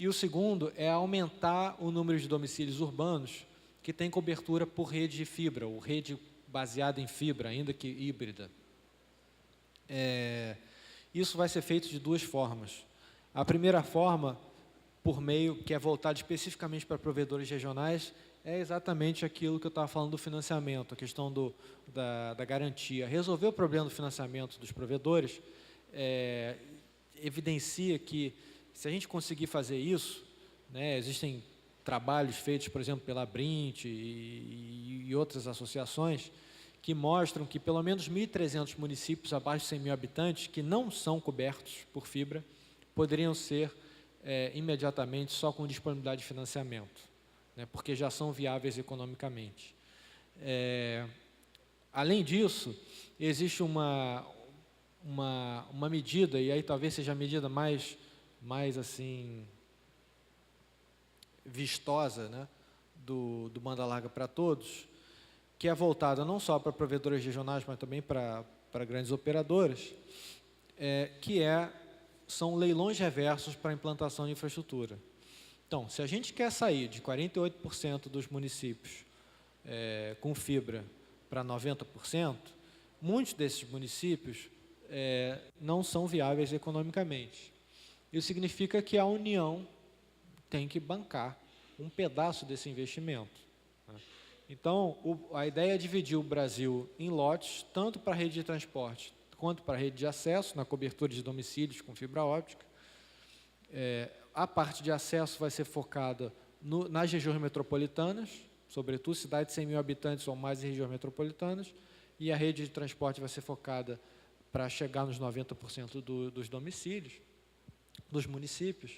E o segundo é aumentar o número de domicílios urbanos que tem cobertura por rede de fibra, ou rede baseada em fibra, ainda que híbrida. Isso vai ser feito de duas formas. A primeira forma, por meio, que é voltada especificamente para provedores regionais, é exatamente aquilo que eu estava falando do financiamento, a questão da garantia. Resolver o problema do financiamento dos provedores evidencia que, se a gente conseguir fazer isso, né, existem trabalhos feitos, por exemplo, pela Brint e outras associações, que mostram que pelo menos 1.300 municípios abaixo de 100 mil habitantes, que não são cobertos por fibra, poderiam ser imediatamente só com disponibilidade de financiamento, né, porque já são viáveis economicamente. Além disso, existe uma medida, e aí talvez seja a medida mais assim, vistosa, né, do Banda Larga para Todos, que é voltada não só para provedores regionais, mas também para grandes operadoras, são leilões reversos para a implantação de infraestrutura. Então, se a gente quer sair de 48% dos municípios com fibra para 90%, muitos desses municípios não são viáveis economicamente. Isso significa que a União tem que bancar um pedaço desse investimento, né? Então, a ideia é dividir o Brasil em lotes, tanto para a rede de transporte, quanto para a rede de acesso, na cobertura de domicílios com fibra óptica. A parte de acesso vai ser focada nas regiões metropolitanas, sobretudo cidades de 100 mil habitantes ou mais em regiões metropolitanas, e a rede de transporte vai ser focada para chegar nos 90% dos domicílios, dos municípios,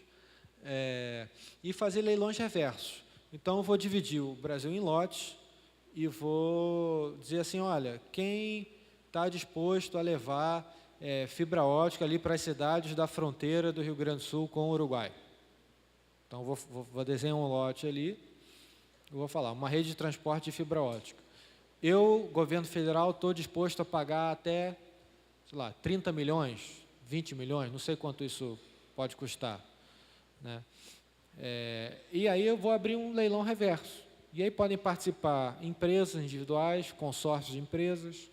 e fazer leilões reversos. Então, eu vou dividir o Brasil em lotes e vou dizer assim, olha, quem está disposto a levar fibra óptica ali para as cidades da fronteira do Rio Grande do Sul com o Uruguai? Então, vou desenhar um lote ali, eu vou falar, uma rede de transporte de fibra óptica. Eu, governo federal, estou disposto a pagar até, sei lá, 30 milhões, 20 milhões, não sei quanto isso pode custar, né? E aí eu vou abrir um leilão reverso. E aí podem participar empresas individuais, consórcios de empresas,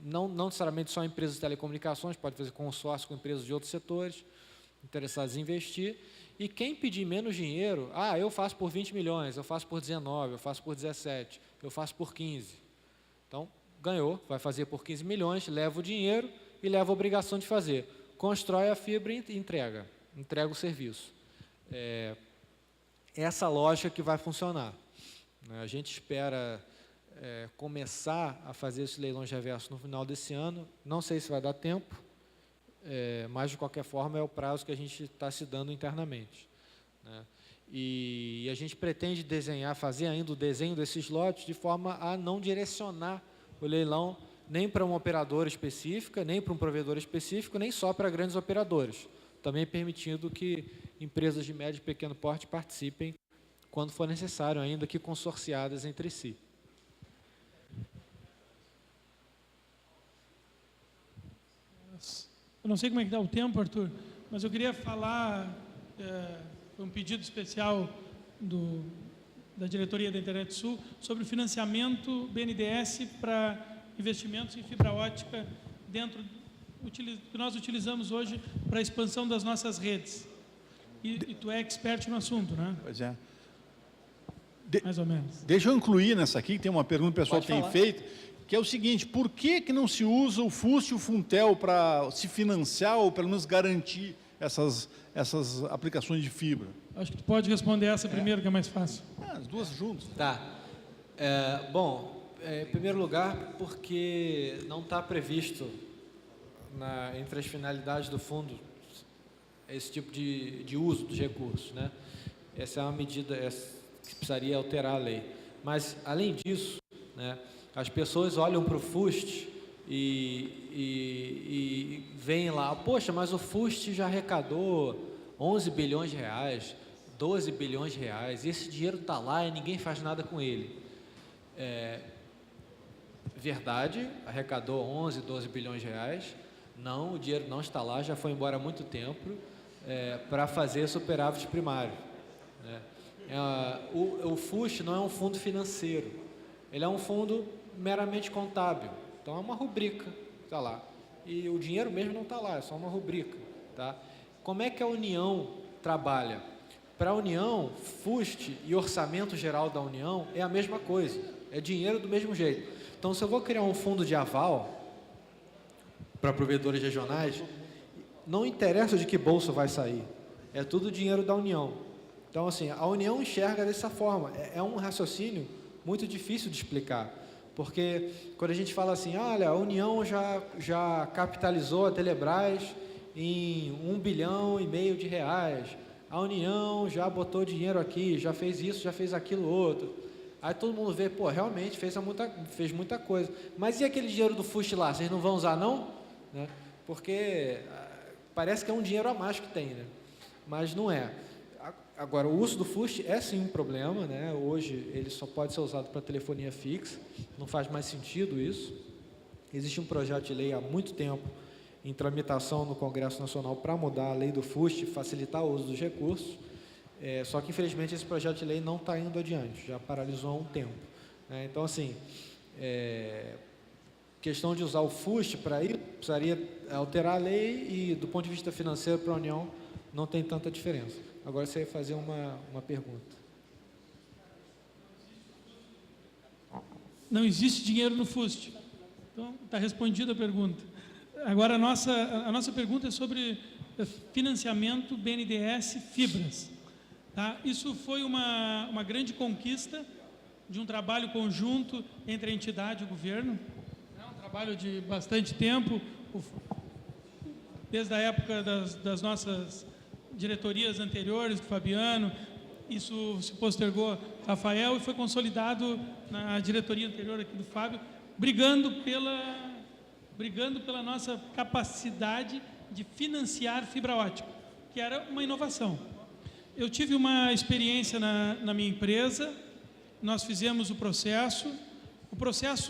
não necessariamente só empresas de telecomunicações, pode fazer consórcio com empresas de outros setores, interessados em investir. E quem pedir menos dinheiro, eu faço por 20 milhões, eu faço por 19, eu faço por 17, eu faço por 15. Então, ganhou, vai fazer por 15 milhões, leva o dinheiro e leva a obrigação de fazer. Constrói a fibra e entrega o serviço. Essa lógica que vai funcionar. A gente espera começar a fazer esses leilões reversos no final desse ano. Não sei se vai dar tempo, mas, de qualquer forma, é o prazo que a gente está se dando internamente, né? E a gente pretende fazer ainda o desenho desses lotes de forma a não direcionar o leilão nem para uma operadora específica, nem para um provedor específico, nem só para grandes operadores, também permitindo que empresas de médio e pequeno porte participem quando for necessário, ainda que consorciadas entre si. Eu não sei como é que está o tempo, Arthur, mas eu queria falar, foi um pedido especial da diretoria da Internet Sul, sobre o financiamento BNDES para investimentos em fibra óptica que nós utilizamos hoje para a expansão das nossas redes. E tu é expert no assunto, né? Pois é. Mais ou menos. Deixa eu incluir nessa aqui, que tem uma pergunta que o pessoal tem feito, que é o seguinte: por que não se usa o FUST e o Funtel para se financiar ou pelo menos garantir essas aplicações de fibra? Acho que tu pode responder essa primeiro, que é mais fácil. As duas juntas. Tá. Bom, em primeiro lugar, porque não está previsto entre as finalidades do fundo esse tipo de uso dos recursos, né? Essa é uma medida que precisaria alterar a lei. Mas, além disso, né, as pessoas olham para o FUST e veem lá, poxa, mas o FUST já arrecadou 11 bilhões de reais, 12 bilhões de reais, e esse dinheiro está lá e ninguém faz nada com ele. Verdade, arrecadou 11, 12 bilhões de reais, não, o dinheiro não está lá, já foi embora há muito tempo, para fazer superávit primário, né? O FUST não é um fundo financeiro, ele é um fundo meramente contábil. Então é uma rubrica, está lá. E o dinheiro mesmo não está lá, é só uma rubrica, tá? Como é que a União trabalha? Para a União, FUST e Orçamento Geral da União é a mesma coisa, é dinheiro do mesmo jeito. Então, se eu vou criar um fundo de aval para provedores regionais, não interessa de que bolso vai sair, é tudo dinheiro da União. Então, assim, a União enxerga dessa forma. É um raciocínio muito difícil de explicar, porque quando a gente fala assim, olha, a União já capitalizou a Telebrás em R$1,5 bilhão de reais, a União já botou dinheiro aqui, já fez isso, já fez aquilo outro. Aí todo mundo vê, pô, realmente fez muita coisa. Mas e aquele dinheiro do FUST lá, vocês não vão usar não? Né? Porque parece que é um dinheiro a mais que tem, né? Mas não é. Agora, o uso do FUST é sim um problema, né? Hoje ele só pode ser usado para telefonia fixa, não faz mais sentido isso. Existe um projeto de lei há muito tempo em tramitação no Congresso Nacional para mudar a lei do FUST, facilitar o uso dos recursos, só que infelizmente esse projeto de lei não está indo adiante, já paralisou há um tempo, né? Então, assim, questão de usar o FUST para ir, precisaria alterar a lei e, do ponto de vista financeiro para a União, não tem tanta diferença. Agora você ia fazer uma pergunta. Não existe dinheiro no FUST. Então, está respondida a pergunta. Agora, a nossa pergunta é sobre financiamento BNDES Fibras. Tá? Isso foi uma grande conquista de um trabalho conjunto entre a entidade e o governo. É um trabalho de bastante tempo, desde a época das nossas diretorias anteriores, do Fabiano. Isso se postergou Rafael e foi consolidado na diretoria anterior aqui do Fábio, brigando pela nossa capacidade de financiar fibra ótica, que era uma inovação. Eu tive uma experiência na minha empresa, nós fizemos o processo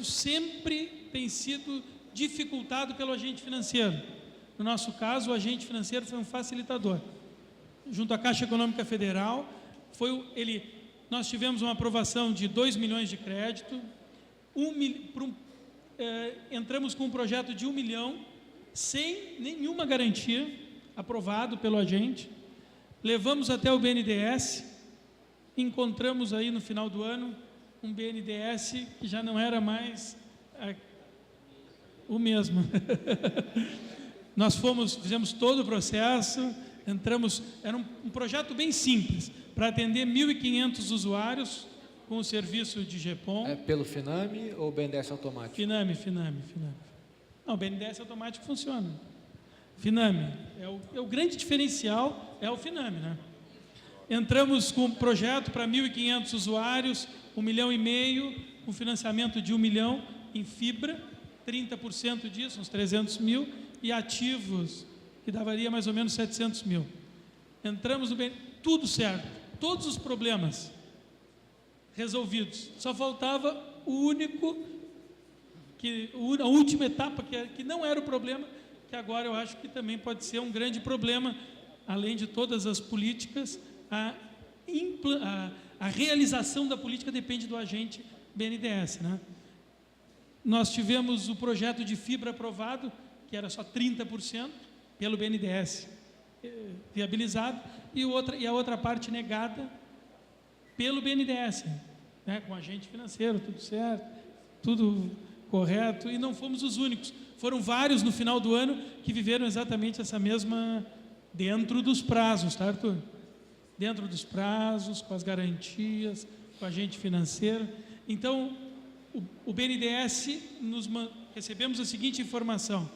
sempre tem sido dificultado pelo agente financeiro. No nosso caso, o agente financeiro foi um facilitador. Junto à Caixa Econômica Federal, nós tivemos uma aprovação de 2 milhões de crédito, entramos com um projeto de 1 milhão, sem nenhuma garantia, aprovado pelo agente, levamos até o BNDES, encontramos aí no final do ano um BNDES que já não era mais o mesmo. Nós fizemos todo o processo, entramos, era um projeto bem simples, para atender 1.500 usuários com o serviço de GEPON. É pelo FINAME ou BNDES automático? FINAME. Não, o BNDES automático funciona. FINAME, é o grande diferencial, é o FINAME, né? Entramos com um projeto para 1.500 usuários, 1,5 milhão, um financiamento de 1 milhão em fibra, 30% disso, uns 300 mil, e ativos, que daria mais ou menos 700 mil. Entramos no BNDES, tudo certo, todos os problemas resolvidos. Só faltava a última etapa, que não era o problema, que agora eu acho que também pode ser um grande problema, além de todas as políticas, a realização da política depende do agente BNDES, né? Nós tivemos o projeto de fibra aprovado, que era só 30% pelo BNDES viabilizado, e a outra parte negada pelo BNDES, né? Com agente financeiro, tudo certo, tudo correto, e não fomos os únicos. Foram vários no final do ano que viveram exatamente essa mesma, dentro dos prazos, tá, Arthur? Dentro dos prazos, com as garantias, com o agente financeiro. Então, o BNDES, recebemos a seguinte informação: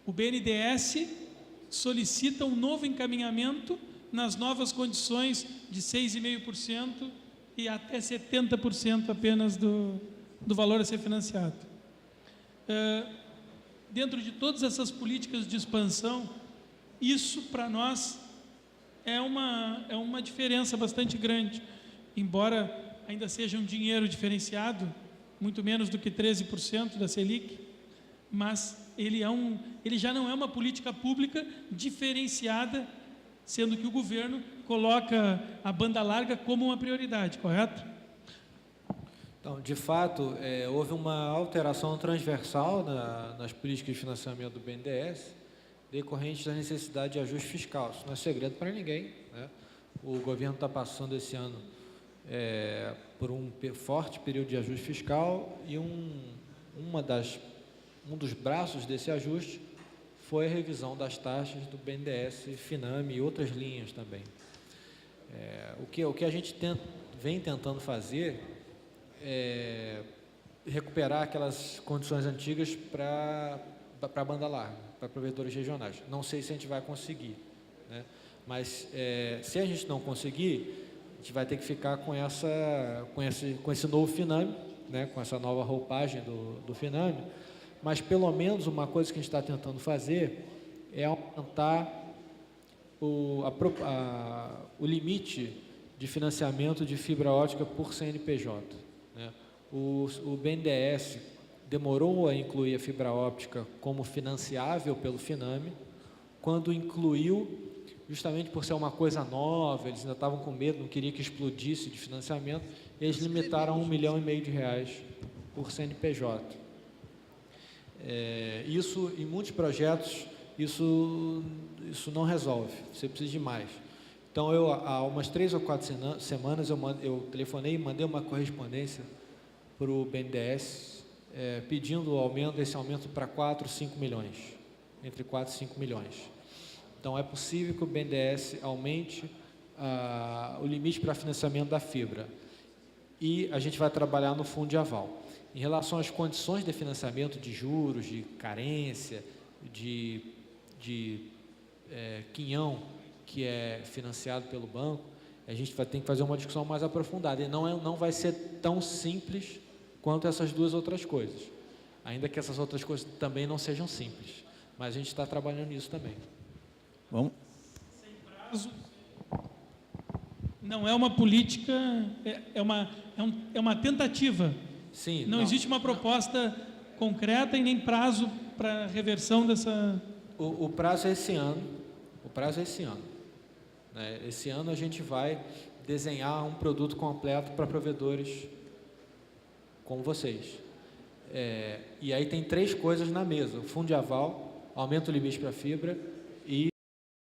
o BNDES solicita um novo encaminhamento nas novas condições de 6,5% e até 70% apenas do valor a ser financiado. Dentro de todas essas políticas de expansão, isso para nós é uma diferença bastante grande, embora ainda seja um dinheiro diferenciado, muito menos do que 13% da Selic, mas ele já não é uma política pública diferenciada sendo que o governo coloca a banda larga como uma prioridade, correto? Então, de fato, houve uma alteração transversal nas políticas de financiamento do BNDES, decorrente da necessidade de ajuste fiscal. Isso não é segredo para ninguém, né? O governo está passando esse ano por um forte período de ajuste fiscal e um dos braços desse ajuste foi a revisão das taxas do BNDES, Finame e outras linhas também. O que a gente vem tentando fazer é recuperar aquelas condições antigas para a banda larga, para provedores regionais. Não sei se a gente vai conseguir, né? Mas se a gente não conseguir, a gente vai ter que ficar com esse novo Finame, né? Com essa nova roupagem do Finame. Mas pelo menos uma coisa que a gente está tentando fazer é aumentar o limite de financiamento de fibra ótica por CNPJ, né? O BNDES demorou a incluir a fibra óptica como financiável pelo Finame. Quando incluiu, justamente por ser uma coisa nova, eles ainda estavam com medo, não queriam que explodisse de financiamento, eles limitaram a R$1,5 milhão por CNPJ. Isso, em muitos projetos, isso não resolve, você precisa de mais. Então, há umas 3 ou 4 semanas, eu telefonei e mandei uma correspondência para o BNDES, pedindo esse aumento para 4 ou 5 milhões, entre 4 e 5 milhões. Então, é possível que o BNDES aumente o limite para financiamento da fibra. E a gente vai trabalhar no fundo de aval. Em relação às condições de financiamento de juros, de carência, de quinhão, que é financiado pelo banco, a gente vai ter que fazer uma discussão mais aprofundada. E não vai ser tão simples quanto essas duas outras coisas. Ainda que essas outras coisas também não sejam simples. Mas a gente está trabalhando nisso também. Vamos. Sem prazo, não é uma política, é uma tentativa. Sim. Não existe uma proposta concreta e nem prazo para reversão dessa... O prazo é esse ano. O prazo é esse ano. Né? Esse ano a gente vai desenhar um produto completo para provedores como vocês. E aí tem 3 coisas na mesa: o fundo de aval, aumento do limite para fibra